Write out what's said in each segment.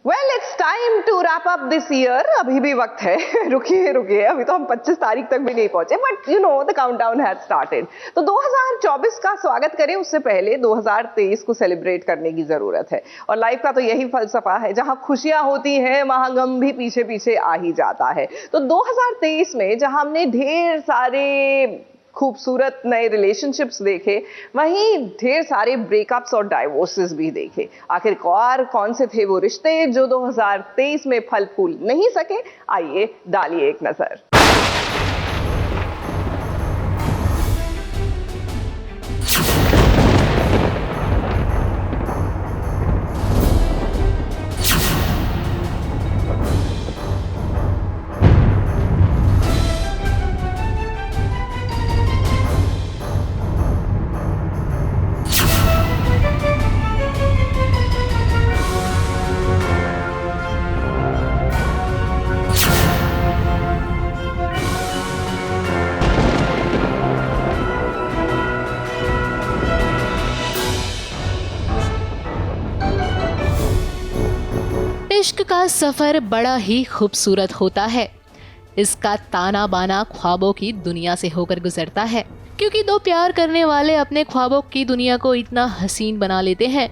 Well, it's time to wrap up this year. अभी भी वक्त है, रुकिए अभी तो हम 25 तारीख तक भी नहीं पहुंचे, but you know the countdown has started. तो 2024 का स्वागत करें उससे पहले 2023 को सेलिब्रेट करने की जरूरत है। और लाइफ का तो यही फलसफा है, जहां खुशियां होती हैं वहां गम भी पीछे पीछे आ ही जाता है। तो 2023 में जहां हमने ढेर सारे खूबसूरत नए रिलेशनशिप्स देखे, वहीं ढेर सारे ब्रेकअप्स और डाइवोर्सेस भी देखे। आखिरकार कौन से थे वो रिश्ते जो 2023 में फल फूल नहीं सके? आइए डालिए एक नजर। इश्क का सफर बड़ा ही खूबसूरत होता है। इसका ताना बाना ख्वाबों की दुनिया से होकर गुजरता है, क्योंकि दो प्यार करने वाले अपने ख्वाबों की दुनिया को इतना हसीन बना लेते हैं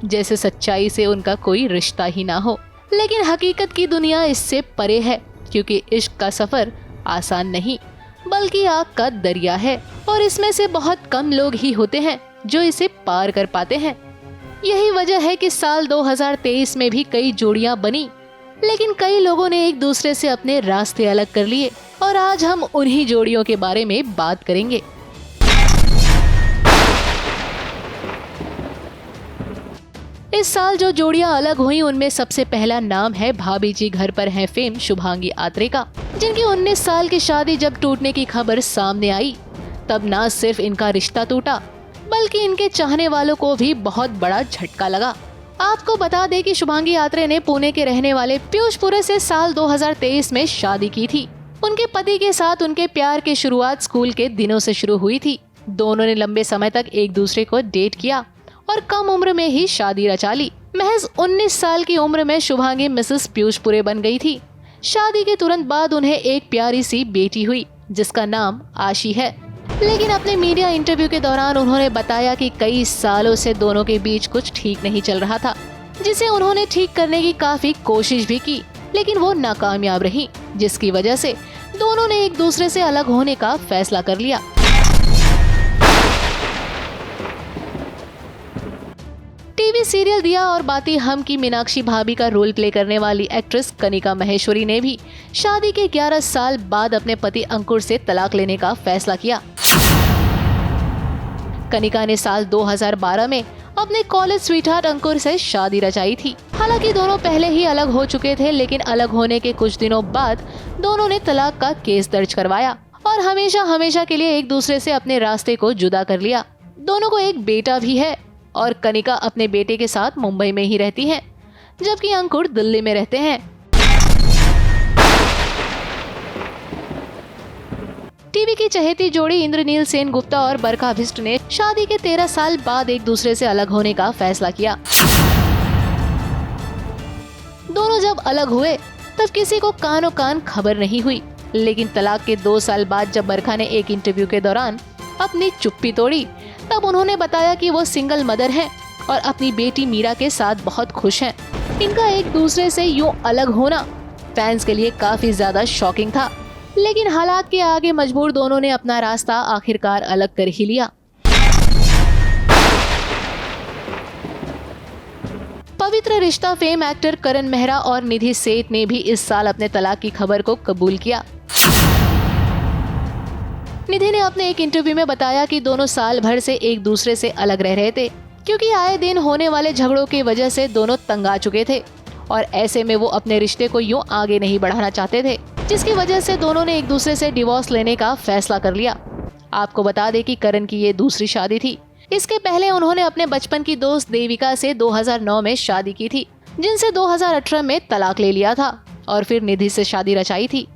जैसे सच्चाई से उनका कोई रिश्ता ही ना हो। लेकिन हकीकत की दुनिया इससे परे है, क्योंकि इश्क का सफर आसान नहीं बल्कि आग का दरिया है, और इसमें से बहुत कम लोग ही होते हैं जो इसे पार कर पाते हैं। यही वजह है कि साल 2023 में भी कई जोड़ियां बनी, लेकिन कई लोगों ने एक दूसरे से अपने रास्ते अलग कर लिए, और आज हम उन्हीं जोड़ियों के बारे में बात करेंगे। इस साल जो जोड़ियां अलग हुई उनमें सबसे पहला नाम है भाभी जी घर पर हैं फेम शुभांगी आत्रे का, जिनकी 19 साल की शादी जब टूटने की खबर सामने आई तब न सिर्फ इनका रिश्ता टूटा बल्कि इनके चाहने वालों को भी बहुत बड़ा झटका लगा। आपको बता दें कि शुभांगी आत्रे ने पुणे के रहने वाले पीयूष पुरे से साल 2023 में शादी की थी। उनके पति के साथ उनके प्यार की शुरुआत स्कूल के दिनों से शुरू हुई थी। दोनों ने लंबे समय तक एक दूसरे को डेट किया और कम उम्र में ही शादी रचा ली। महज 19 साल की उम्र में शुभांगी मिसेस पीयूष पुरे बन गई थी। शादी के तुरंत बाद उन्हें एक प्यारी सी बेटी हुई जिसका नाम आशी है। लेकिन अपने मीडिया इंटरव्यू के दौरान उन्होंने बताया कि कई सालों से दोनों के बीच कुछ ठीक नहीं चल रहा था, जिसे उन्होंने ठीक करने की काफी कोशिश भी की, लेकिन वो नाकामयाब रही, जिसकी वजह से दोनों ने एक दूसरे से अलग होने का फैसला कर लिया। टीवी सीरियल दिया और बाती हम की मीनाक्षी भाभी का रोल प्ले करने वाली एक्ट्रेस कनिका महेश्वरी ने भी शादी के 11 साल बाद अपने पति अंकुर से तलाक लेने का फैसला किया। कनिका ने साल 2012 में अपने कॉलेज स्वीटहार्ट अंकुर से शादी रचाई थी। हालांकि दोनों पहले ही अलग हो चुके थे, लेकिन अलग होने के कुछ दिनों बाद दोनों ने तलाक का केस दर्ज करवाया और हमेशा के लिए एक दूसरे से अपने रास्ते को जुदा कर लिया। दोनों को एक बेटा भी है और कनिका अपने बेटे के साथ मुंबई में ही रहती हैं, जबकि अंकुर दिल्ली में रहते हैं। टीवी की चहेती जोड़ी इंद्रनील सेन गुप्ता और बरखा भिष्ट ने शादी के 13 साल बाद एक दूसरे से अलग होने का फैसला किया। दोनों जब अलग हुए तब किसी को कानो कान खबर नहीं हुई, लेकिन तलाक के 2 साल बाद जब बरखा ने एक इंटरव्यू के दौरान अपनी चुप्पी तोड़ी, तब उन्होंने बताया कि वो सिंगल मदर हैं और अपनी बेटी मीरा के साथ बहुत खुश हैं। इनका एक दूसरे से यूं अलग होना फैंस के लिए काफी ज्यादा शॉकिंग था, लेकिन हालात के आगे मजबूर दोनों ने अपना रास्ता आखिरकार अलग कर ही लिया। पवित्र रिश्ता फेम एक्टर करण मेहरा और निधि सेठ ने भी इस साल अपने तलाक की खबर को कबूल किया। निधि ने अपने एक इंटरव्यू में बताया कि दोनों साल भर से एक दूसरे से अलग रह रहे थे, क्योंकि आए दिन होने वाले झगड़ों की वजह से दोनों तंग आ चुके थे और ऐसे में वो अपने रिश्ते को यूं आगे नहीं बढ़ाना चाहते थे, जिसकी वजह से दोनों ने एक दूसरे से डिवोर्स लेने का फैसला कर लिया। आपको बता दें कि करण की ये दूसरी शादी थी। इसके पहले उन्होंने अपने बचपन की दोस्त देविका से 2009 में शादी की थी, जिनसे 2018 में तलाक ले लिया था और फिर निधि से शादी रचाई थी।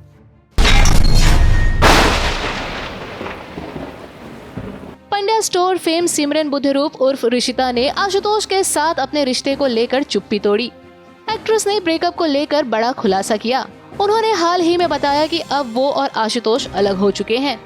पंड्या स्टोर फेम सिमरन बुद्धरूप उर्फ ऋषिता ने आशुतोष के साथ अपने रिश्ते को लेकर चुप्पी तोड़ी। एक्ट्रेस ने ब्रेकअप को लेकर बड़ा खुलासा किया। उन्होंने हाल ही में बताया कि अब वो और आशुतोष अलग हो चुके हैं।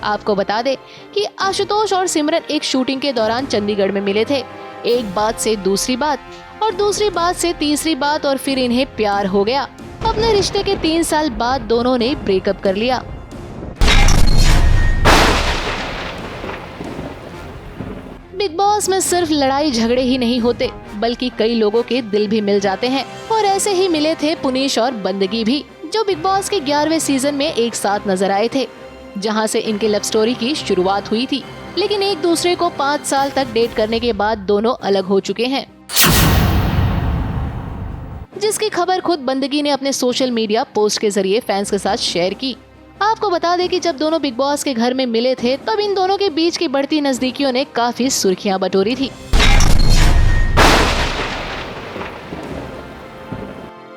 आपको बता दें कि आशुतोष और सिमरन एक शूटिंग के दौरान चंडीगढ़ में मिले थे। एक बात से दूसरी बात और दूसरी बात से तीसरी बात और फिर इन्हें प्यार हो गया। अपने रिश्ते के 3 साल बाद दोनों ने ब्रेकअप कर लिया। बिग बॉस में सिर्फ लड़ाई झगड़े ही नहीं होते, बल्कि कई लोगों के दिल भी मिल जाते हैं और ऐसे ही मिले थे पुनीश और बंदगी भी, जो बिग बॉस के 11वें सीजन में एक साथ नजर आए थे, जहां से इनकी लव स्टोरी की शुरुआत हुई थी। लेकिन एक दूसरे को 5 साल तक डेट करने के बाद दोनों अलग हो चुके हैं, जिसकी खबर खुद बंदगी ने अपने सोशल मीडिया पोस्ट के जरिए फैंस के साथ शेयर की। आपको बता दें कि जब दोनों बिग बॉस के घर में मिले थे, तब इन दोनों के बीच की बढ़ती नजदीकियों ने काफी सुर्खियां बटोरी थी।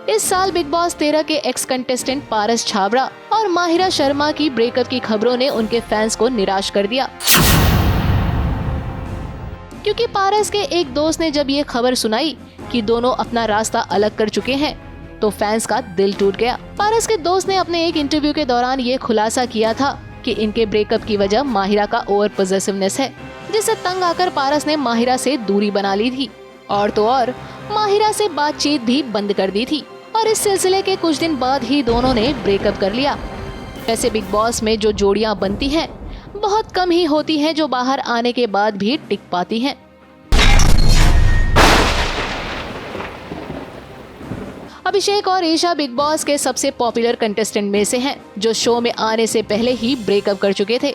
इस साल बिग बॉस 13 के एक्स कंटेस्टेंट पारस छाबड़ा और माहिरा शर्मा की ब्रेकअप की खबरों ने उनके फैंस को निराश कर दिया, क्योंकि पारस के एक दोस्त ने जब ये खबर सुनाई कि दोनों अपना रास्ता अलग कर चुके हैं, तो फैंस का दिल टूट गया। पारस के दोस्त ने अपने एक इंटरव्यू के दौरान ये खुलासा किया था कि इनके ब्रेकअप की वजह माहिरा का ओवर पॉसेसिवनेस है, जिससे तंग आकर पारस ने माहिरा से दूरी बना ली थी और तो और माहिरा से बातचीत भी बंद कर दी थी। और इस सिलसिले के कुछ दिन बाद ही दोनों ने ब्रेकअप कर लिया। वैसे बिग बॉस में जो जोड़ियां बनती हैं, बहुत कम ही होती हैं जो बाहर आने के बाद भी टिक पाती हैं। अभिषेक और ईशा बिग बॉस के सबसे पॉपुलर कंटेस्टेंट में से हैं, जो शो में आने से पहले ही ब्रेकअप कर चुके थे।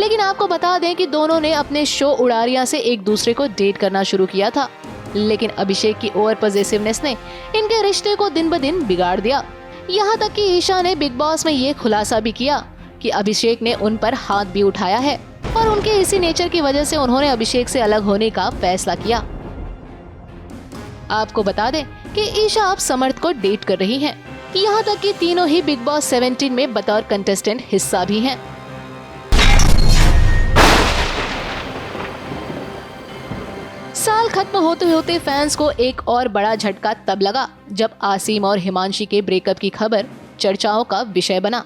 लेकिन आपको बता दें कि दोनों ने अपने शो उड़ारियां से एक दूसरे को डेट करना शुरू किया था। लेकिन अभिषेक की ओवर पॉसेसिवनेस ने इनके रिश्ते को दिन ब दिन बिगाड़ दिया। यहाँ तक कि ईशा ने बिग बॉस में ये खुलासा भी किया कि अभिषेक ने उन पर हाथ भी उठाया है और उनके इसी नेचर की वजह से उन्होंने अभिषेक से अलग होने का फैसला किया। आपको बता दें कि ईशा अब समर्थ को डेट कर रही हैं। यहाँ तक कि तीनों ही बिग बॉस 17 में बतौर कंटेस्टेंट हिस्सा भी हैं। साल खत्म होते होते फैंस को एक और बड़ा झटका तब लगा जब आसिम और हिमांशी के ब्रेकअप की खबर चर्चाओं का विषय बना।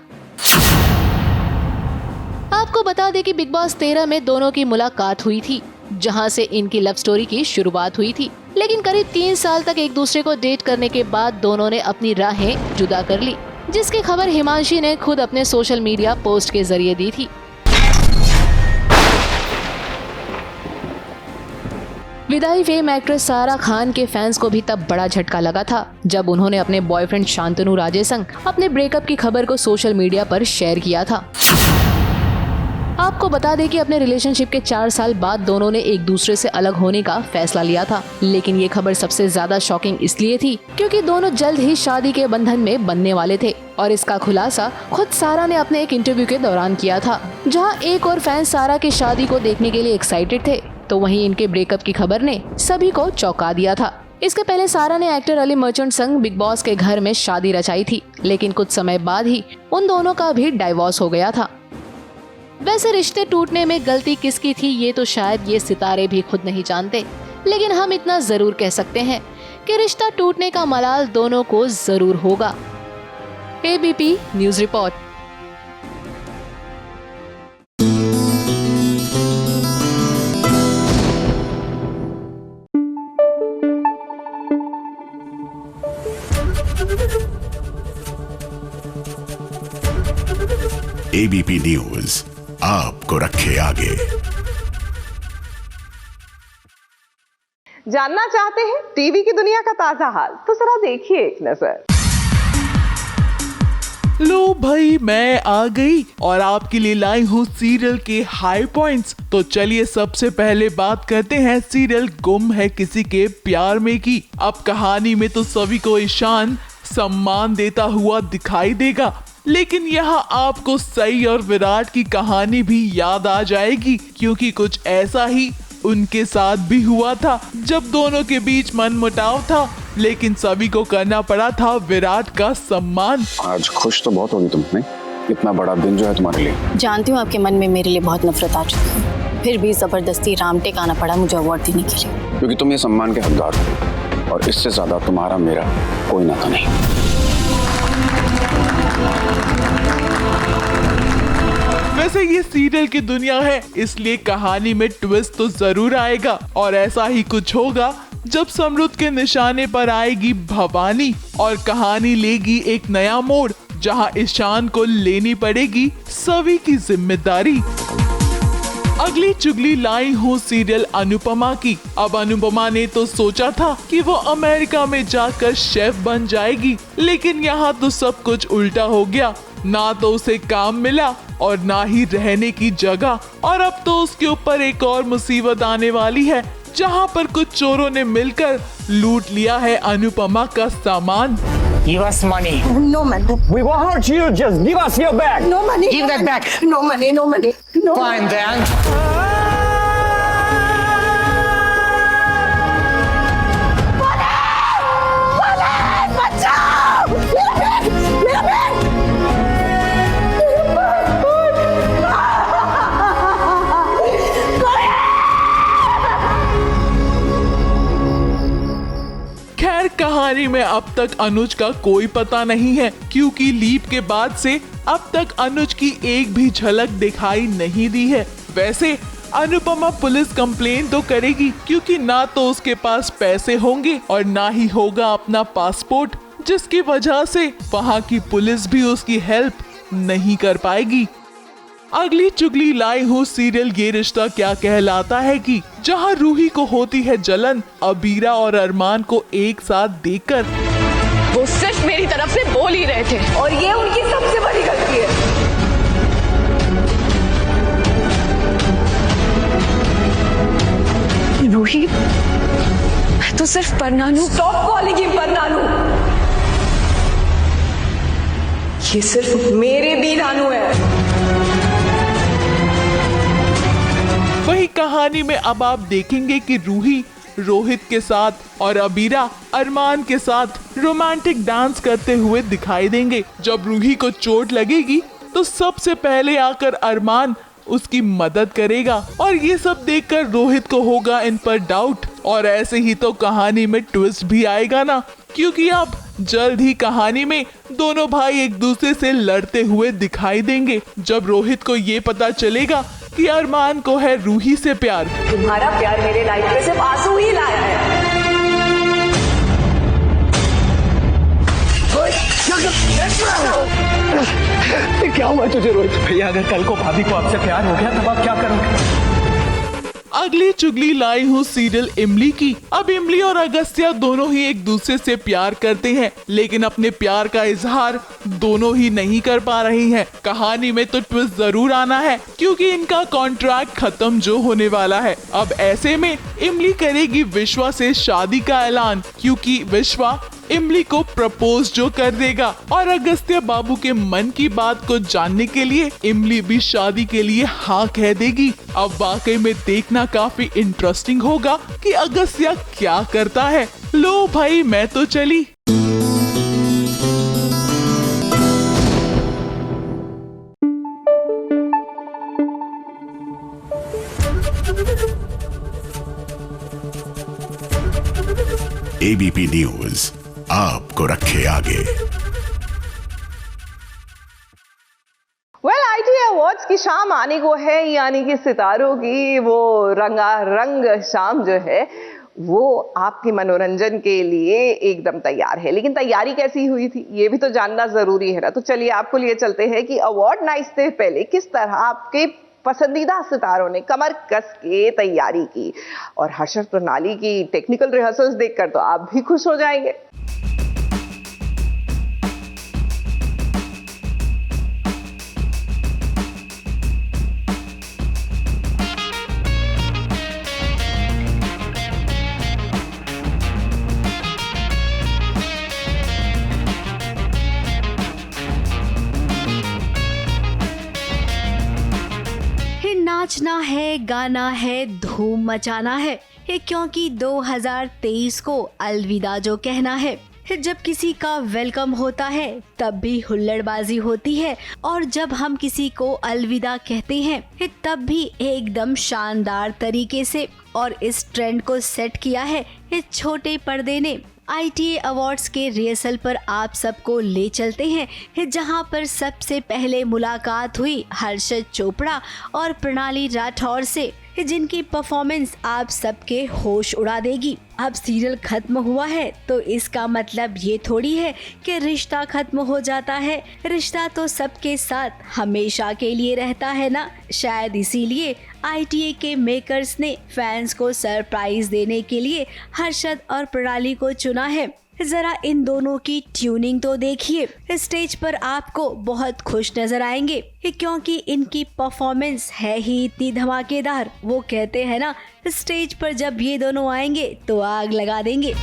आपको बता दें कि बिग बॉस 13 में दोनों की मुलाकात हुई थी, जहां से इनकी लव स्टोरी की शुरुआत हुई थी। लेकिन करीब 3 साल तक एक दूसरे को डेट करने के बाद दोनों ने अपनी राहें जुदा कर ली, जिसकी खबर हिमांशी ने खुद अपने सोशल मीडिया पोस्ट के जरिए दी थी। विदाई फेम एक्ट्रेस सारा खान के फैंस को भी तब बड़ा झटका लगा था जब उन्होंने अपने बॉयफ्रेंड शांतनु राजे संग अपने ब्रेकअप की खबर को सोशल मीडिया पर शेयर किया था। आपको बता दें कि अपने रिलेशनशिप के 4 साल बाद दोनों ने एक दूसरे से अलग होने का फैसला लिया था। लेकिन ये खबर सबसे ज्यादा शॉकिंग इसलिए थी क्योंकि दोनों जल्द ही शादी के बंधन में बंधने वाले थे और इसका खुलासा खुद सारा ने अपने एक इंटरव्यू के दौरान किया था, जहां एक और फैन सारा की शादी को देखने के लिए एक्साइटेड थे, तो वहीं इनके ब्रेकअप की खबर ने सभी को चौंका दिया था। इसके पहले सारा ने एक्टर अली मर्चेंट संग बिग बॉस के घर में शादी रचाई थी, लेकिन कुछ समय बाद ही उन दोनों का भी डाइवोर्स हो गया था। वैसे रिश्ते टूटने में गलती किसकी थी ये तो शायद ये सितारे भी खुद नहीं जानते, लेकिन हम इतना जरूर कह सकते हैं कि रिश्ता टूटने का मलाल दोनों को जरूर होगा। ABP news report. ABP news आपको रखे आगे। जानना चाहते हैं टीवी की दुनिया का ताजा हाल? तो जरा देखिए एक नजर। लो भाई, मैं आ गई और आपके लिए लाई हूँ सीरियल के हाई पॉइंट्स। तो चलिए सबसे पहले बात करते हैं सीरियल गुम है किसी के प्यार में की। अब कहानी में तो सभी को ईशान सम्मान देता हुआ दिखाई देगा, लेकिन यहाँ आपको सई और विराट की कहानी भी याद आ जाएगी, क्योंकि कुछ ऐसा ही उनके साथ भी हुआ था जब दोनों के बीच मनमुटाव था, लेकिन सभी को करना पड़ा था विराट का सम्मान। आज खुश तो बहुत होगी तुम, नहीं? इतना बड़ा दिन जो है तुम्हारे लिए। जानती हूँ आपके मन में मेरे लिए बहुत नफरत आ चुकी है। फिर भी जबरदस्ती राम टेक आना पड़ा मुझे अवार्ड देने के लिए। क्योंकि तुम ये सम्मान के हकदार हो और इससे ज्यादा तुम्हारा मेरा कोई नाता नहीं। वैसे ये सीरियल की दुनिया है, इसलिए कहानी में ट्विस्ट तो जरूर आएगा और ऐसा ही कुछ होगा जब समरुद्ध के निशाने पर आएगी भवानी और कहानी लेगी एक नया मोड़, जहां ईशान को लेनी पड़ेगी सभी की जिम्मेदारी। अगली चुगली लाई हूँ सीरियल अनुपमा की। अब अनुपमा ने तो सोचा था कि वो अमेरिका में जाकर शेफ बन जाएगी, लेकिन यहाँ तो सब कुछ उल्टा हो गया। ना तो उसे काम मिला और ना ही रहने की जगह, और अब तो उसके ऊपर एक और मुसीबत आने वाली है, जहाँ पर कुछ चोरों ने मिलकर लूट लिया है अनुपमा का सामान। Give us money. No money. We won't hurt you. Just give us your bag. No money. Give no that money. back. No money. No money. No. Fine then. बचाओ! मेरा बैग! खैर कहानी में अब तक अनुज का कोई पता नहीं है, क्योंकि लीप के बाद से अब तक अनुज की एक भी झलक दिखाई नहीं दी है। वैसे अनुपमा पुलिस कंप्लेन तो करेगी, क्योंकि ना तो उसके पास पैसे होंगे और ना ही होगा अपना पासपोर्ट, जिसकी वजह से वहाँ की पुलिस भी उसकी हेल्प नहीं कर पाएगी। अगली चुगली लाई हूँ सीरियल ये रिश्ता क्या कहलाता है की, जहाँ रूही को होती है जलन अबीरा और अरमान को एक साथ देखकर। वो सिर्फ मेरी तरफ से बोल ही रहे थे और ये उनकी सबसे बड़ी गलती है। रूही, मैं तो सिर्फ परनानू। स्टॉप कॉलिंग हिम परनानू। ये सिर्फ मेरे भी नानू है। वही कहानी में अब आप देखेंगे कि रूही रोहित के साथ और अबीरा अरमान के साथ रोमांटिक डांस करते हुए दिखाई देंगे। जब रूही को चोट लगेगी तो सबसे पहले आकर अरमान उसकी मदद करेगा, और ये सब देखकर रोहित को होगा इन पर डाउट, और ऐसे ही तो कहानी में ट्विस्ट भी आएगा ना, क्योंकि अब जल्द ही कहानी में दोनों भाई एक दूसरे से लड़ते हुए दिखाई देंगे। जब रोहित को ये पता चलेगा कि अरमान को है रूही से प्यार। तुम्हारा प्यार मेरे लाइफ में सिर्फ आंसू ही लाया है। क्या हुआ तुझे रोहित? भैया अगर कल को भाभी को आपसे प्यार हो गया तब आप क्या करोगे? अगली चुगली लाई हूँ सीरियल इमली की। अब इमली और अगस्त्या दोनों ही एक दूसरे से प्यार करते हैं, लेकिन अपने प्यार का इजहार दोनों ही नहीं कर पा रही हैं। कहानी में तो ट्विस्ट जरूर आना है, क्योंकि इनका कॉन्ट्रैक्ट खत्म जो होने वाला है। अब ऐसे में इमली करेगी विश्वा से शादी का ऐलान, क्योंकि विश्वा इमली को प्रपोज जो कर देगा, और अगस्त्या बाबू के मन की बात को जानने के लिए इमली भी शादी के लिए हाँ कह देगी। अब वाकई में देखना काफी इंटरेस्टिंग होगा कि अगस्त्या क्या करता है। लो भाई मैं तो चली। एबीपी न्यूज आपको रखे आगे। आईटी अवार्ड्स की शाम आने को है, यानी कि सितारों की वो रंगारंग शाम जो है वो आपके मनोरंजन के लिए एकदम तैयार है। लेकिन तैयारी कैसी हुई थी ये भी तो जानना जरूरी है ना। तो चलिए आपको लिए चलते हैं कि अवार्ड नाइट से पहले किस तरह आपके पसंदीदा सितारों ने कमर कस के तैयारी की, और हर्षद प्रणाली की टेक्निकल रिहर्सल्स देखकर तो आप भी खुश हो जाएंगे। नाचना है, गाना है, धूम मचाना है, क्योंकि 2023 को अलविदा जो कहना है। जब किसी का वेलकम होता है तब भी हुल्लड़बाजी होती है, और जब हम किसी को अलविदा कहते हैं तब भी एकदम शानदार तरीके से। और इस ट्रेंड को सेट किया है इस छोटे पर्दे ने। ITA अवार्ड्स के रिहर्सल पर आप सबको ले चलते हैं, जहां पर सबसे पहले मुलाकात हुई हर्षद चोपड़ा और प्रणाली राठौर से, जिनकी परफॉर्मेंस आप सबके होश उड़ा देगी। अब सीरियल खत्म हुआ है तो इसका मतलब ये थोड़ी है कि रिश्ता खत्म हो जाता है। रिश्ता तो सबके साथ हमेशा के लिए रहता है ना। शायद इसीलिए ITA के मेकर्स ने फैंस को सरप्राइज देने के लिए हर्षद और प्रणाली को चुना है। जरा इन दोनों की ट्यूनिंग तो देखिए। स्टेज पर आपको बहुत खुश नजर आएंगे क्योंकि इनकी परफॉर्मेंस है ही इतनी धमाकेदार। वो कहते हैं ना, स्टेज पर जब ये दोनों आएंगे तो आग लगा देंगे।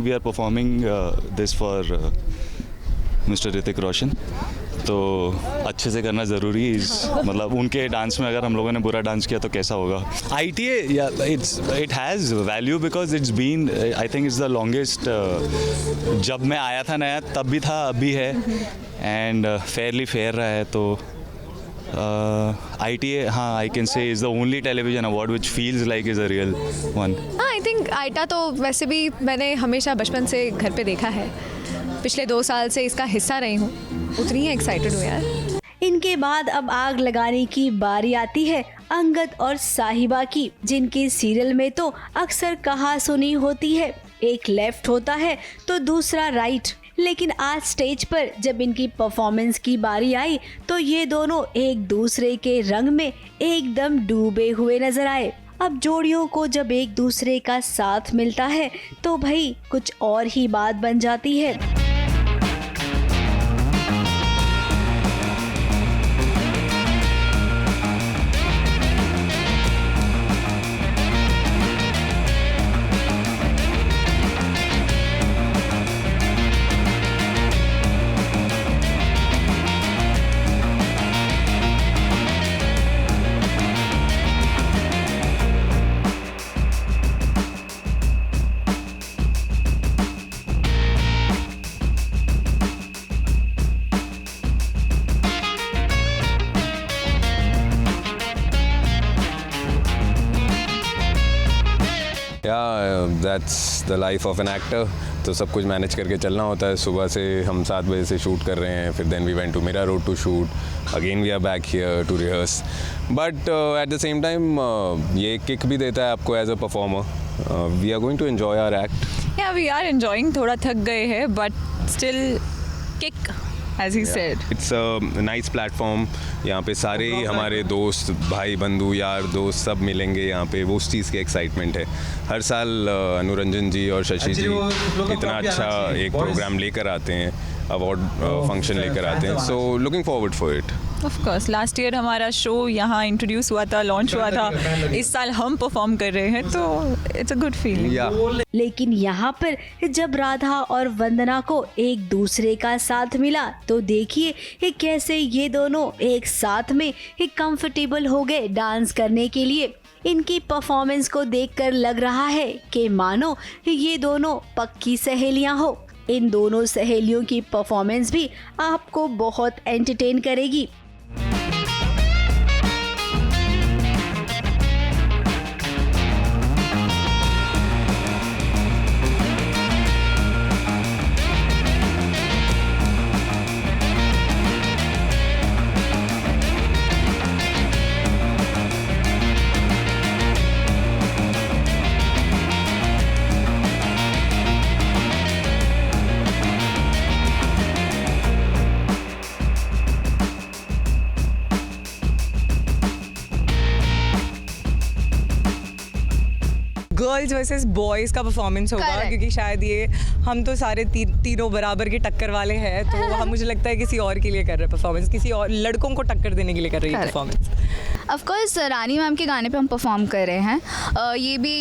We are performing this for Mr. Hrithik Roshan, तो अच्छे से करना ज़रूरी है। मतलब उनके डांस में अगर हम लोगों ने बुरा डांस किया तो कैसा होगा। ITA it has value because it's been, I think it's the longest, जब मैं आया था नया तब भी था, अभी है, एंड फेयरली फेयर रहा है। तो ITA, हाँ, I can say is the only television award which feels like is a real one. I think ITA तो वैसे भी मैंने हमेशा बचपन से घर पे देखा है, पिछले 2 साल से इसका हिस्सा रही हूँ, उतनी ही एक्साइटेड हूँ यार। इनके बाद अब आग लगाने की बारी आती है अंगद और साहिबा की, जिनके सीरियल में तो अक्सर कहा सुनी होती है, एक लेफ्ट होता है तो दूसरा राइट। लेकिन आज स्टेज पर जब इनकी परफॉर्मेंस की बारी आई तो ये दोनों एक दूसरे के रंग में एकदम डूबे हुए नजर आए। अब जोड़ियों को जब एक दूसरे का साथ मिलता है तो भाई कुछ और ही बात बन जाती है। That's the life of an actor. तो सब कुछ मैनेज करके चलना होता है। सुबह से हम 7 बजे से शूट कर रहे हैं, फिर then we went to Mira road to shoot, again we are back here to rehearse, but at the same time ये किक भी देता है आपको as a performer. We are going to enjoy our act. Yeah we are enjoying, थोड़ा थक गए हैं but still kick as he said. It's a nice platform. यहाँ पे सारे ही हमारे दोस्त, भाई बंधु, यार दोस्त सब मिलेंगे यहाँ पे, वो उस चीज़ की एक्साइटमेंट है। हर साल अनुरंजन जी और शशि जी इतना अच्छा एक प्रोग्राम लेकर आते हैं, अवार्ड फंक्शन लेकर आते हैं, so looking forward for it. Of course last year हमारा शो यहाँ इंट्रोड्यूस हुआ था, लॉन्च हुआ था, इस साल हम परफॉर्म कर रहे हैं, तो इट्स अ गुड फीलिंग। लेकिन यहाँ पर जब राधा और वंदना को एक दूसरे का साथ मिला तो देखिए कैसे ये दोनों एक साथ में कंफर्टेबल हो गए डांस करने के लिए। इनकी परफॉर्मेंस को देखकर लग रहा है कि मानो ये दोनों पक्की सहेलियां हो। इन दोनों सहेलियों की परफॉर्मेंस भी आपको बहुत एंटरटेन करेगी। गर्ल्स वर्सेस बॉयज़ का परफॉर्मेंस होगा, क्योंकि शायद ये हम तो सारे तीनों बराबर के टक्कर वाले हैं, तो हम मुझे लगता है किसी और के लिए कर रहे हैं परफॉर्मेंस, किसी और लड़कों को टक्कर देने के लिए कर रही है performance. Of course Rani ma'am के गाने पे हम परफॉर्म कर रहे हैं, ये भी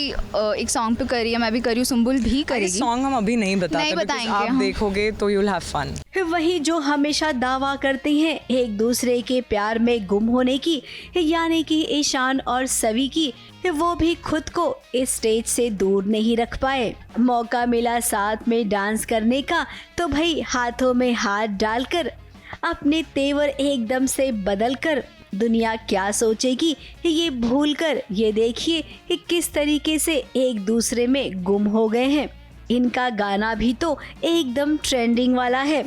एक सॉन्ग पे कर रही है, मैं भी कर रही हूँ, सुम्बुल भी करेगी। सॉन्ग हम अभी नहीं बताएंगे, आप देखोगे तो यू विल हैव फन। वही जो हमेशा दावा करते हैं एक दूसरे के प्यार में गुम होने की, यानी कि ईशान और सवी की, वो भी खुद को इस स्टेज से दूर नहीं रख पाए। मौका मिला साथ में डांस करने का तो भाई हाथों में हाथ डालकर अपने तेवर एकदम से बदलकर दुनिया क्या सोचेगी ये भूलकर ये देखिए कि किस तरीके से एक दूसरे में गुम हो गए हैं। इनका गाना भी तो एकदम ट्रेंडिंग वाला है।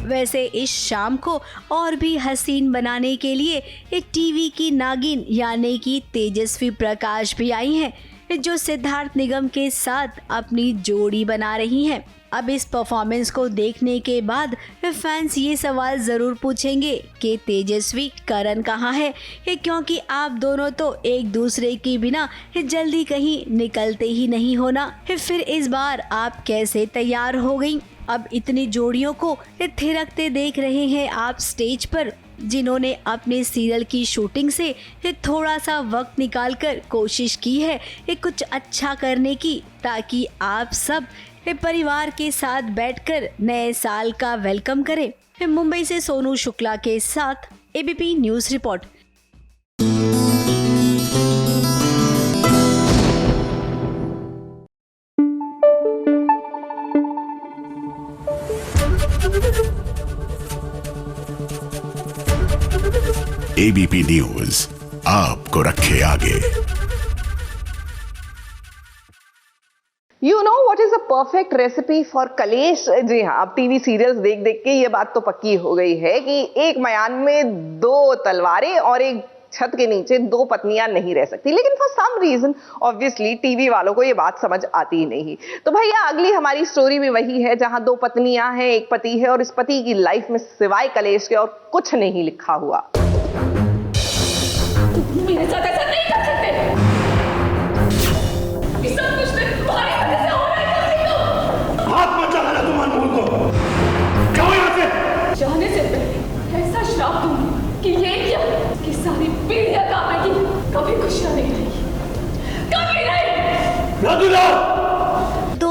वैसे इस शाम को और भी हसीन बनाने के लिए एक टीवी की नागिन यानी कि तेजस्वी प्रकाश भी आई हैं, जो सिद्धार्थ निगम के साथ अपनी जोड़ी बना रही हैं। अब इस परफॉर्मेंस को देखने के बाद फैंस ये सवाल ज़रूर पूछेंगे कि तेजस्वी करण कहाँ है, क्योंकि आप दोनों तो एक दूसरे के बिना जल्दी कहीं निकलते ही नहीं होना। फिर इस बार आप कैसे तैयार हो गई? अब इतनी जोड़ियों को थिरकते देख रहे हैं आप स्टेज पर, जिन्होंने अपने सीरियल की शूटिंग से थोड़ा सा वक्त निकालकर कोशिश की है कुछ अच्छा करने की, ताकि आप सब परिवार के साथ बैठकर नए साल का वेलकम करें। मुंबई से सोनू शुक्ला के साथ ABP news report. ABP news आपको रखे आगे। You know what is a perfect recipe for कलेश? जी हाँ, अब टीवी सीरियल्स देख देख के ये बात तो पक्की हो गई है कि एक मयान में दो तलवारें और एक छत के नीचे दो पत्नियां नहीं रह सकती। लेकिन for some reason obviously TV वालों को ये बात समझ आती ही नहीं। तो भैया अगली हमारी स्टोरी भी वही है, जहां दो पत्नियां हैं, एक पति है और इस पति की लाइफ में सिवाय कलेश के और कुछ नहीं लिखा हुआ। मेरे साथ ऐसा नहीं कर सकते। ये सब कुछ तुम्हारी वजह से हो रहा है। हाथ मत लगाना तुम अनमोल को। जाओ यहाँ से। जाने से पहले ऐसा श्राप दूंगी कि ये क्या कि सारी पीढ़ियां काटेगी, कभी खुशियां नहीं रहेगी, कभी नहीं। रघुला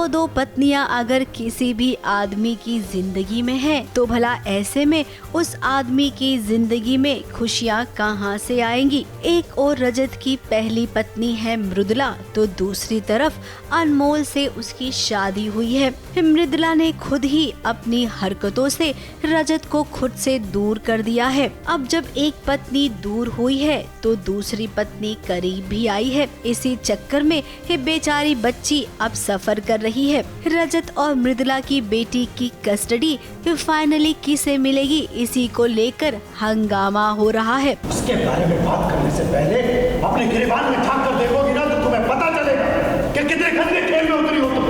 दो पत्नियां अगर किसी भी आदमी की जिंदगी में है तो भला ऐसे में उस आदमी की जिंदगी में खुशियां कहां से आएंगी? एक और रजत की पहली पत्नी है मृदुला, तो दूसरी तरफ अनमोल से उसकी शादी हुई है। मृदुला ने खुद ही अपनी हरकतों से रजत को खुद से दूर कर दिया है। अब जब एक पत्नी दूर हुई है तो दूसरी पत्नी करीब भी आई है। इसी चक्कर में बेचारी बच्ची अब सफर कर रही है। रजत और मृदुला की बेटी की कस्टडी फाइनली किसे मिलेगी, इसी को लेकर हंगामा हो रहा है। उसके बारे में बात करने से पहले अपने गिरबान में झांक कर देखोगी ना तो तुम्हें पता चलेगा कि कितने गंदे खेल में उतरी हो तुम।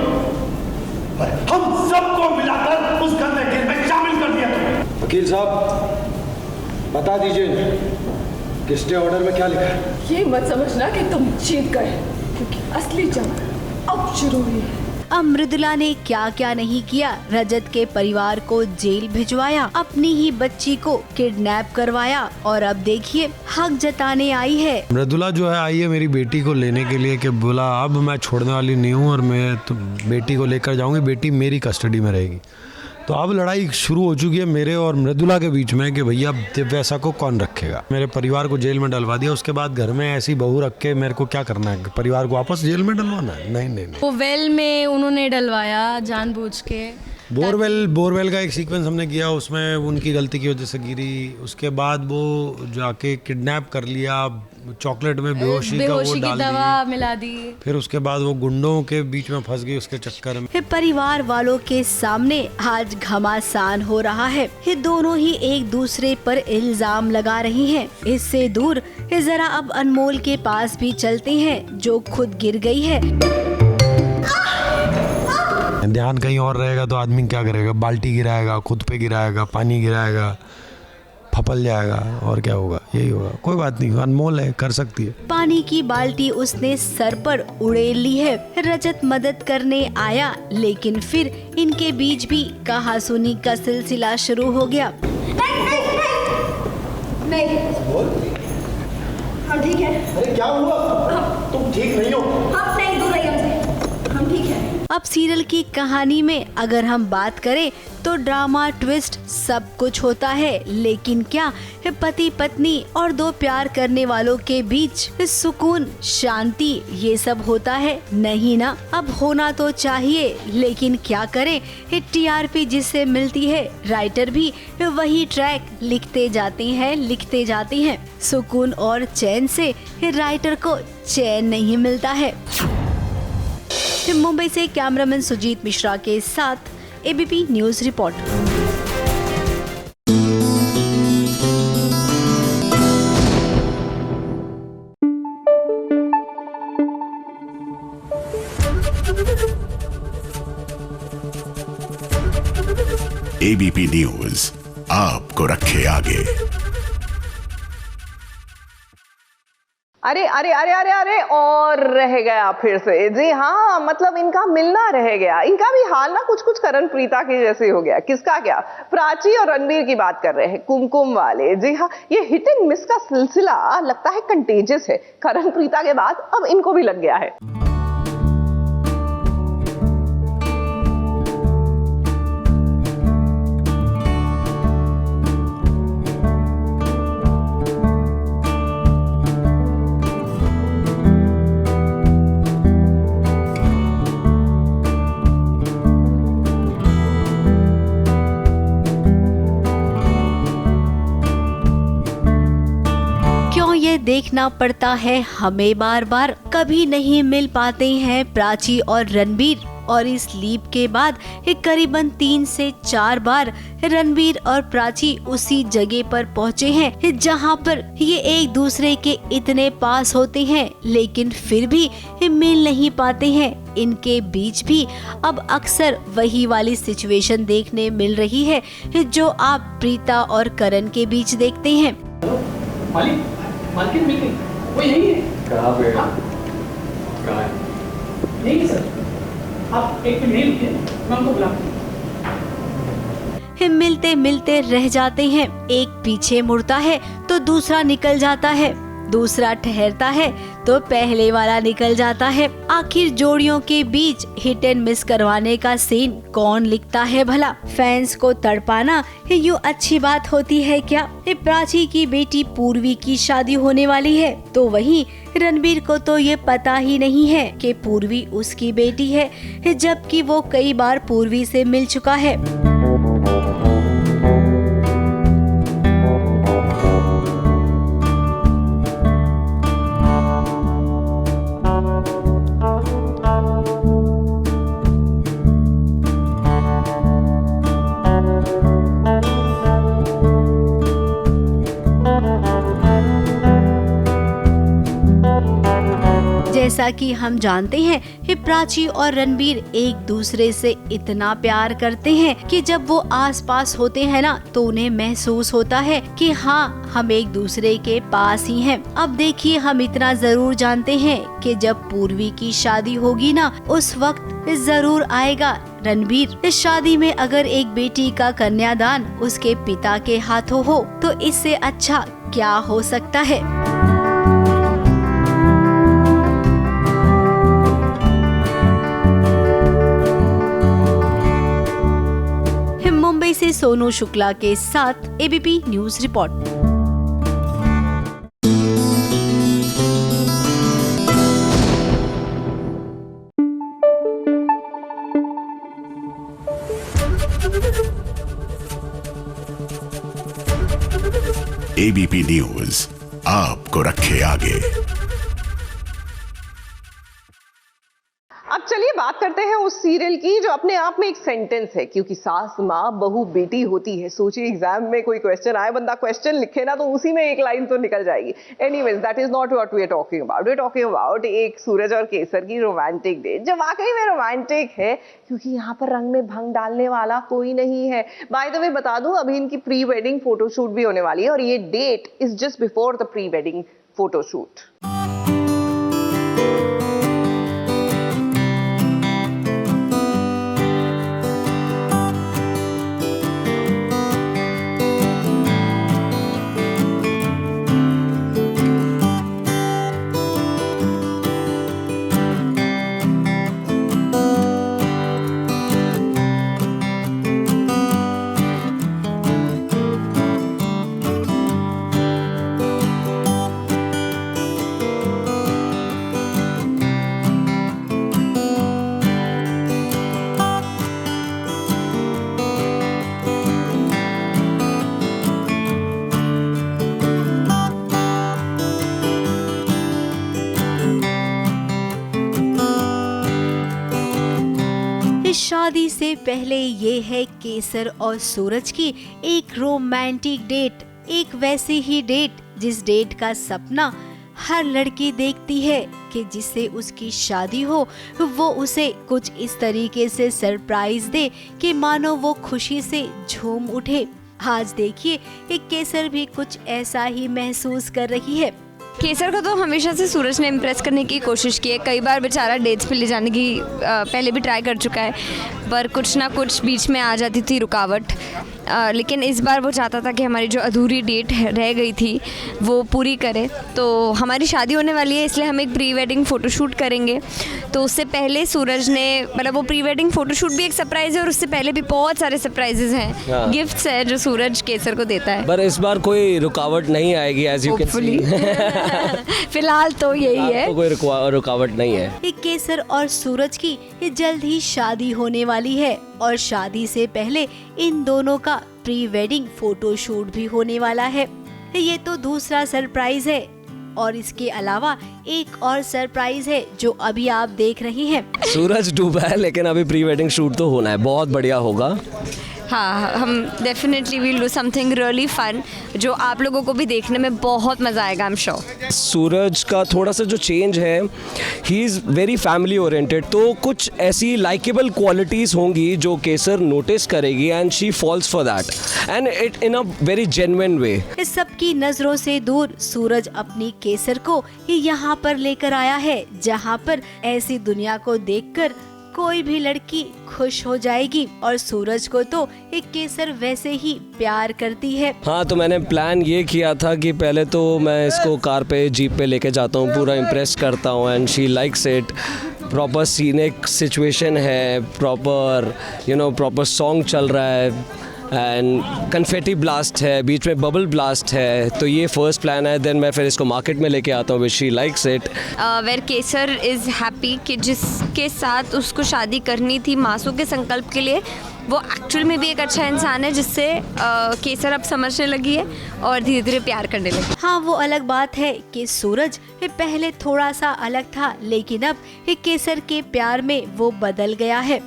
हम सबको मिलाकर उस गंदे खेल में शामिल कर दिया तुमने। वकील साहब बता दीजिए कि स्टे ऑर्डर में क्या लिखा है? ये मत समझना कि तुम जीत गए, क्योंकि असली जंग अब शुरू हुई है। अब मृदुला ने क्या क्या नहीं किया। रजत के परिवार को जेल भिजवाया, अपनी ही बच्ची को किडनैप करवाया और अब देखिए हक जताने आई है। मृदुला जो है आई है मेरी बेटी को लेने के लिए कि बोला अब मैं छोड़ने वाली नहीं हूँ और मैं तो बेटी को लेकर जाऊंगी, बेटी मेरी कस्टडी में रहेगी। तो अब लड़ाई शुरू हो चुकी है मेरे और मृदुला के बीच में कि भैया दिव्यसा को कौन रखेगा। मेरे परिवार को जेल में डलवा दिया, उसके बाद घर में ऐसी बहू रख के मेरे को क्या करना है? परिवार को वापस जेल में डलवाना है? नहीं नहीं, नहीं। वो वेल में उन्होंने डलवाया जानबूझ के, बोरवेल का एक सीक्वेंस हमने किया, उसमें उनकी गलती की वजह से गिरी, उसके बाद वो जाके किडनैप कर लिया, चॉकलेट में बेहोशी का वो डाल दवा मिला दी, फिर उसके बाद वो गुंडों के बीच में फंस गई उसके चक्कर में। परिवार वालों के सामने आज घमासान हो रहा है। ये दोनों ही एक दूसरे पर इल्जाम लगा रही हैं। इससे दूर जरा अब अनमोल के पास भी चलते हैं जो खुद गिर गई है। ध्यान कहीं और रहेगा तो आदमी क्या करेगा, बाल्टी गिराएगा, खुद पे गिराएगा, पानी गिराएगा, फपल जाएगा और क्या होगा, यही होगा। कोई बात नहीं, अनमोल है, कर सकती है। पानी की बाल्टी उसने सर पर उड़ेल ली है। रजत मदद करने आया, लेकिन फिर इनके बीच भी कहासुनी का सिलसिला शुरू हो गया। नहीं हम ठीक है। अरे क्या हुआ? तुम ठीक नहीं हो? हम नहीं, दूर रहिए हमसे, हम ठीक है। अब सीरियल की कहानी में अगर हम बात करें तो ड्रामा, ट्विस्ट सब कुछ होता है, लेकिन क्या पति पत्नी और दो प्यार करने वालों के बीच सुकून, शांति ये सब होता है? नहीं ना। अब होना तो चाहिए, लेकिन क्या करें, TRP जिससे मिलती है, राइटर भी वही ट्रैक लिखते जाते हैं। सुकून और चैन से राइटर को चैन नहीं मिलता है। मुंबई से कैमरामैन सुजीत मिश्रा के साथ ABP news report. ABP news आपको रखे आगे। अरे अरे अरे अरे अरे और रह गया फिर से। जी हाँ, मतलब इनका मिलना रह गया। इनका भी हाल ना कुछ कुछ करण प्रीता के जैसे हो गया। किसका क्या? प्राची और रणबीर की बात कर रहे हैं, कुमकुम वाले। जी हाँ, ये हिट एंड मिस का सिलसिला लगता है कंटेजियस है। करण प्रीता के बाद अब इनको भी लग गया है। देखना पड़ता है हमें बार बार, कभी नहीं मिल पाते हैं प्राची और रणबीर। और इस लीप के बाद करीबन 3 से 4 बार रणबीर और प्राची उसी जगह पर पहुंचे हैं जहां पर ये एक दूसरे के इतने पास होते हैं, लेकिन फिर भी मिल नहीं पाते हैं। इनके बीच भी अब अक्सर वही वाली सिचुएशन देखने मिल रही है जो आप प्रीता और करण के बीच देखते हैं। मार्केट मिल गई, वो यही है। कहाँ पे? कहाँ है? यही सर, आप एक मिनट रुकिए, मैं उनको बुलाता हूँ। मिलते मिलते रह जाते हैं। एक पीछे मुड़ता है तो दूसरा निकल जाता है, दूसरा ठहरता है तो पहले वाला निकल जाता है। आखिर जोड़ियों के बीच हिट एंड मिस करवाने का सीन कौन लिखता है भला? फैंस को तड़पाना यूं अच्छी बात होती है क्या? प्राची की बेटी पूर्वी की शादी होने वाली है, तो वहीं रणबीर को तो ये पता ही नहीं है कि पूर्वी उसकी बेटी है, जबकि वो कई बार पूर्वी से मिल चुका है। जैसा कि हम जानते हैं कि प्राची और रणबीर एक दूसरे से इतना प्यार करते हैं कि जब वो आसपास होते हैं ना तो उन्हें महसूस होता है कि हाँ, हम एक दूसरे के पास ही हैं। अब देखिए, हम इतना जरूर जानते हैं कि जब पूर्वी की शादी होगी ना, उस वक्त जरूर आएगा रणबीर। इस शादी में अगर एक बेटी का कन्यादान उसके पिता के हाथों हो तो इससे अच्छा क्या हो सकता है। मुंबई से सोनू शुक्ला के साथ ABP news report. ABP news आपको रखे आगे। अब चलिए बात करते हैं उस सीरियल की जो अपने आप में एक सेंटेंस है, क्योंकि सास माँ बहू बेटी होती है। सोचिए एग्जाम में कोई क्वेश्चन आए, बंदा क्वेश्चन लिखे ना तो उसी में एक लाइन तो निकल जाएगी। Anyways that is not what we are talking about. We are talking about एक सूरज और केसर की रोमांटिक डेट, जो वाकई में रोमांटिक है, क्योंकि यहाँ पर रंग में भंग डालने वाला कोई नहीं है। बाय द वे बता दूं, अभी इनकी प्री वेडिंग फोटोशूट भी होने वाली है और ये date is just before the pre wedding photoshoot. शादी से पहले ये है केसर और सूरज की एक रोमांटिक डेट, एक वैसी ही डेट जिस डेट का सपना हर लड़की देखती है कि जिससे उसकी शादी हो वो उसे कुछ इस तरीके से सरप्राइज दे कि मानो वो खुशी से झूम उठे। आज देखिए एक केसर भी कुछ ऐसा ही महसूस कर रही है। केसर को तो हमेशा से सूरज ने इम्प्रेस करने की कोशिश की है। कई बार बेचारा डेट्स पे ले जाने की पहले भी ट्राई कर चुका है, पर कुछ ना कुछ बीच में आ जाती थी रुकावट। लेकिन इस बार वो चाहता था कि हमारी जो अधूरी डेट रह गई थी वो पूरी करे। तो हमारी शादी होने वाली है, इसलिए हम एक प्री वेडिंग फ़ोटोशूट करेंगे। तो उससे पहले सूरज ने, मतलब वो प्री वेडिंग फ़ोटोशूट भी एक सरप्राइज़ है और उससे पहले भी बहुत सारे सरप्राइजेज हैं, गिफ्ट्स है जो सूरज केसर को देता है। पर इस बार कोई रुकावट नहीं आएगी, एज यू कैन सी। फिलहाल तो यही है, तो कोई रुकावट नहीं है। केसर और सूरज की जल्द ही शादी होने वाली है और शादी से पहले इन दोनों का प्री वेडिंग फोटोशूट भी होने वाला है। ये तो दूसरा सरप्राइज है और इसके अलावा एक और सरप्राइज है जो अभी आप देख रही हैं। सूरज डूबा है लेकिन अभी प्री वेडिंग शूट तो होना है, बहुत बढ़िया होगा। हाँ, हम definitely will do something really fun जो आप लोगों को भी देखने में बहुत मज़ा आएगा, आई एम श्योर। सूरज का थोड़ा सा जो चेंज है, he is very family oriented, तो कुछ ऐसी लाइकेबल क्वालिटीज़ होंगी जो केसर नोटिस करेगी and she falls for that and it in a very genuine way. इस सबकी नजरों से दूर सूरज अपनी केसर को यहाँ पर लेकर आया है, जहाँ पर ऐसी दुनिया को देखकर कोई भी लड़की खुश हो जाएगी और सूरज को तो एक केसर वैसे ही प्यार करती है। हाँ, तो मैंने प्लान ये किया था कि पहले तो मैं इसको कार पे, जीप पे लेके जाता हूँ, पूरा इम्प्रेस करता हूँ and she likes it. Proper scenic situation है, प्रॉपर सॉन्ग चल रहा है एंड कन्फेटी ब्लास्ट है, बीच में बबल ब्लास्ट है। तो ये फर्स्ट प्लान है। देन मैं फिर इसको मार्केट में लेके आता हूँ, she likes it. Where Kesar is happy कि जिसके साथ उसको शादी करनी थी मासू के संकल्प के लिए, वो एक्चुअल में भी एक अच्छा इंसान है जिससे केसर अब समझने लगी है और धीरे धीरे प्यार करने लगी। हाँ, वो अलग बात है कि सूरज पहले थोड़ा सा अलग था, लेकिन अब केसर के प्यार में वो बदल गया है।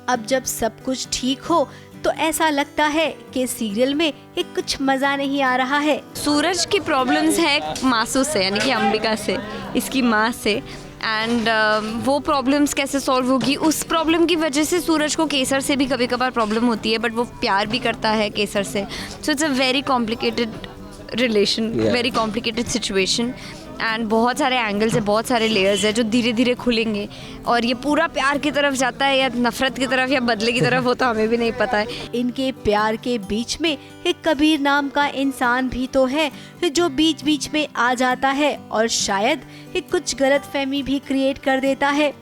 अब जब सब कुछ ठीक हो तो ऐसा लगता है कि सीरियल में एक कुछ मजा नहीं आ रहा है। सूरज की प्रॉब्लम्स है मासू से, यानी कि अंबिका से, इसकी माँ से, एंड वो प्रॉब्लम्स कैसे सॉल्व होगी, उस प्रॉब्लम की वजह से सूरज को केसर से भी कभी कभार प्रॉब्लम होती है, बट वो प्यार भी करता है केसर से। So it's a very complicated relation, very complicated situation and बहुत सारे एंगल्स है, बहुत सारे लेयर्स है जो धीरे धीरे खुलेंगे और ये पूरा प्यार की तरफ जाता है या नफरत की तरफ या बदले की तरफ, वो तो हमें भी नहीं पता है। इनके प्यार के बीच में एक कबीर नाम का इंसान भी तो है जो बीच बीच में आ जाता है और शायद एक कुछ गलतफहमी भी क्रिएट कर देता है।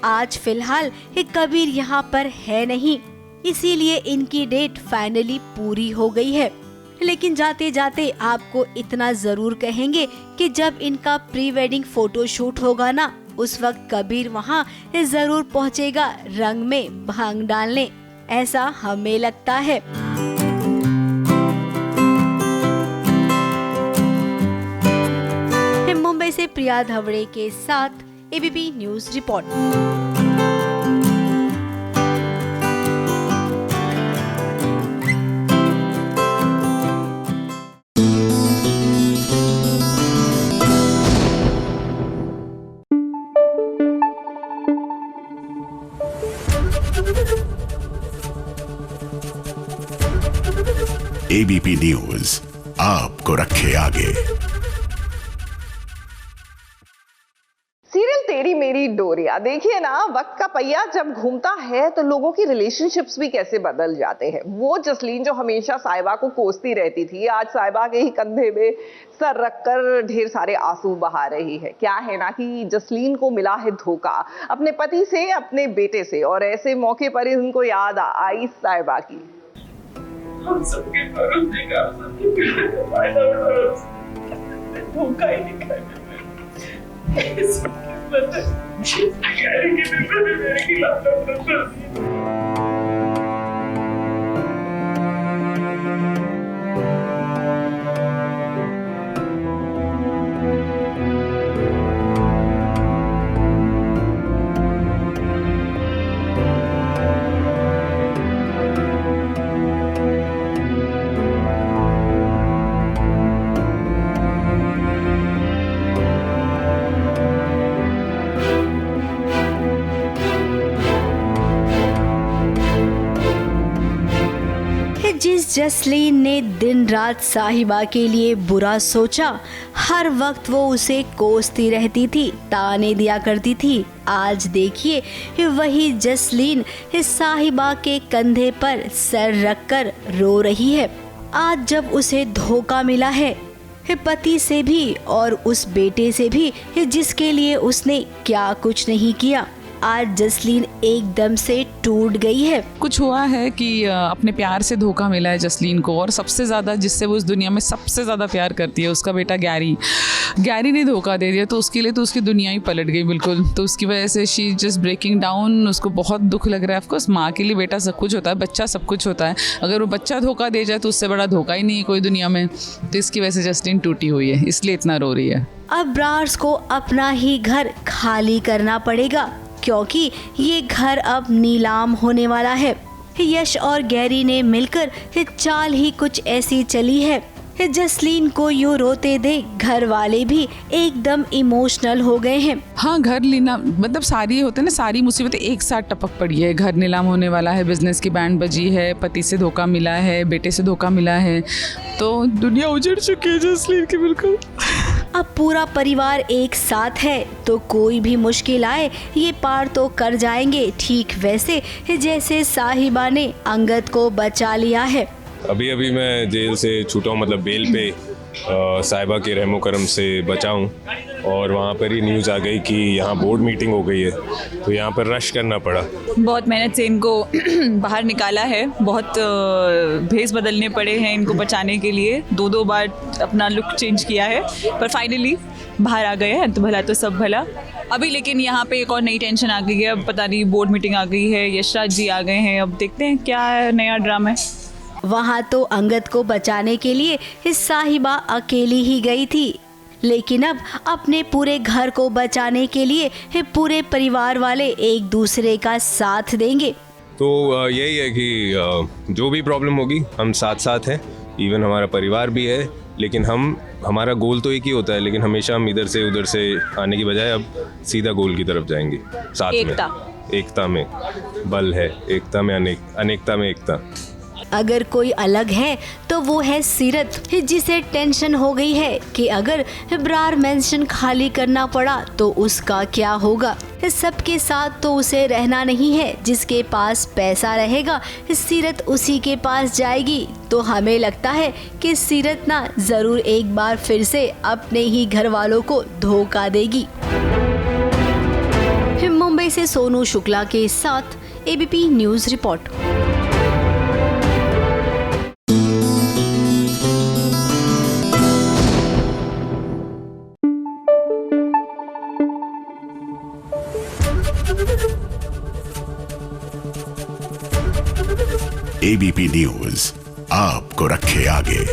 आज फिलहाल एक कबीर यहाँ पर है नहीं, इसीलिए इनकी डेट फाइनली पूरी हो गई है। लेकिन जाते जाते आपको इतना जरूर कहेंगे कि जब इनका प्री वेडिंग फोटो शूट होगा ना, उस वक्त कबीर वहाँ जरूर पहुँचेगा रंग में भांग डालने, ऐसा हमें लगता है। सुप्रिया धवड़े के साथ ABP news report. ABP news आपको रखे आगे। सीरियल तेरी मेरी डोरिया देखिए ना, वक्त का पहिया जब घूमता है तो लोगों की रिलेशनशिप्स भी कैसे बदल जाते हैं। वो जसलीन जो हमेशा साहिबा को कोसती रहती थी, आज साहिबा के ही कंधे में सर रखकर ढेर सारे आंसू बहा रही है। क्या है ना कि जसलीन को मिला है धोखा अपने पति से, अपने बेटे से, और ऐसे मौके पर ही उनको याद आई साहिबा की। हम सबके भरोसे का, सबके बेटे का फायदा उठा, धोखा ही निकाला। इस किस्मत है, गैरी के पेपर में मेरे खिलाफ नफरत कर दी। जिस जसलीन ने दिन रात साहिबा के लिए बुरा सोचा, हर वक्त वो उसे कोसती रहती थी, ताने दिया करती थी, आज देखिए वही जसलीन साहिबा के कंधे पर सर रखकर रो रही है। आज जब उसे धोखा मिला है पति से भी और उस बेटे से भी जिसके लिए उसने क्या कुछ नहीं किया, आज जसलीन एकदम से टूट गई है। कुछ हुआ है कि अपने प्यार से धोखा मिला है जसलीन को, और सबसे ज़्यादा जिससे वो इस दुनिया में सबसे ज़्यादा प्यार करती है, उसका बेटा गैरी ने धोखा दे दिया, तो उसके लिए तो उसकी दुनिया ही पलट गई बिल्कुल। तो उसकी वजह से शी जस्ट ब्रेकिंग डाउन, उसको बहुत दुख लग रहा है। ऑफकोर्स माँ के लिए बेटा सब कुछ होता है, बच्चा सब कुछ होता है, अगर वो बच्चा धोखा दे जाए तो उससे बड़ा धोखा ही नहीं है कोई दुनिया में। तो इसकी वजह से जसलीन टूटी हुई है, इसलिए इतना रो रही है। अब ब्रार्स को अपना ही घर खाली करना पड़ेगा, क्योंकि ये घर अब नीलाम होने वाला है। यश और गैरी ने मिलकर चाल ही कुछ ऐसी चली है, जसलीन को यूं रोते देख घर वाले भी एकदम इमोशनल हो गए हैं। हाँ, घर लेना मतलब सारी होते हैं ना, सारी मुसीबतें एक साथ टपक पड़ी है। घर नीलाम होने वाला है, बिजनेस की बैंड बजी है, पति से धोखा मिला है, बेटे से धोखा मिला है, तो दुनिया उजड़ चुकी है जसलीन की बिल्कुल। अब पूरा परिवार एक साथ है तो कोई भी मुश्किल आए ये पार तो कर जाएंगे, ठीक वैसे जैसे साहिबा ने अंगद को बचा लिया है। अभी अभी मैं जेल से छूटा हूँ, मतलब बेल पे साहिबा के रहमो करम से बचा हूँ, और वहाँ पर ही न्यूज़ आ गई कि यहाँ बोर्ड मीटिंग हो गई है, तो यहाँ पर रश करना पड़ा। बहुत मेहनत से इनको बाहर निकाला है, बहुत भेस बदलने पड़े हैं इनको बचाने के लिए, दो बार अपना लुक चेंज किया है, पर फाइनली बाहर आ गए हैं, तो भला तो सब भला। अभी लेकिन यहाँ पे एक और नई टेंशन आ गई है, अब पता नहीं बोर्ड मीटिंग आ गई है, यशराज जी आ गए हैं, अब देखते हैं क्या नया ड्रामा है। वहाँ तो अंगद को बचाने के लिए साहिबा अकेली ही गई थी, लेकिन अब अपने पूरे घर को बचाने के लिए पूरे परिवार वाले एक दूसरे का साथ देंगे। तो यही है कि जो भी प्रॉब्लम होगी हम साथ साथ हैं, इवन हमारा परिवार भी है, लेकिन हमारा गोल तो एक ही होता है, लेकिन हमेशा हम इधर से उधर से आने की बजाय अब सीधा गोल की तरफ जाएंगे साथ में। एकता में बल है, एकता में अनेकता में एकता। अगर कोई अलग है तो वो है सीरत, जिसे टेंशन हो गई है कि अगर ब्रार मेंशन खाली करना पड़ा तो उसका क्या होगा। सबके साथ तो उसे रहना नहीं है, जिसके पास पैसा रहेगा सीरत उसी के पास जाएगी। तो हमें लगता है कि सीरत ना जरूर एक बार फिर से अपने ही घर वालों को धोखा देगी। मुंबई से सोनू शुक्ला के साथ ABP news report. ABP news आपको रखे आगे।